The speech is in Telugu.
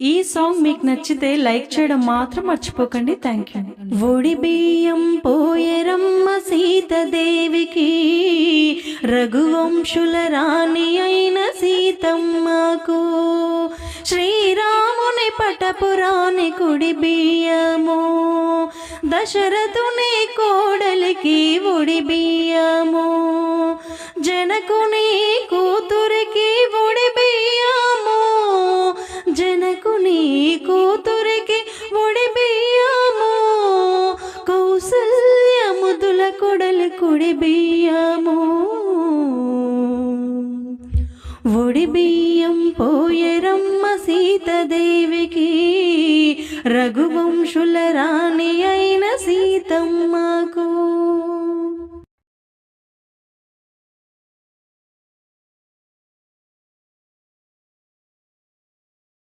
ఈ సాంగ్ మీకు నచ్చితే లైక్ చేయడం మాత్రం మర్చిపోకండి. Thank you. ఒడి బియ్యం పోయరమ్మ సీతదేవికి, రఘువంశుల రాణి అయిన సీతమ్మకు, శ్రీరాముని పటపురాణి కుడి బియ్యము, దశరథుని కోడలికి ఒడి బియ్యము, జనకుని కూతురికి ఒడి బియ్యము, జనకుని కూతురికి ఒడి బియ్యము, కౌసల్యముదుల కొడలి కుడి బియ్యము. ఒడి బియ్యం పోయరమ్మ సీతదేవికి, రఘువంశుల రాణి అయిన సీతమ్మ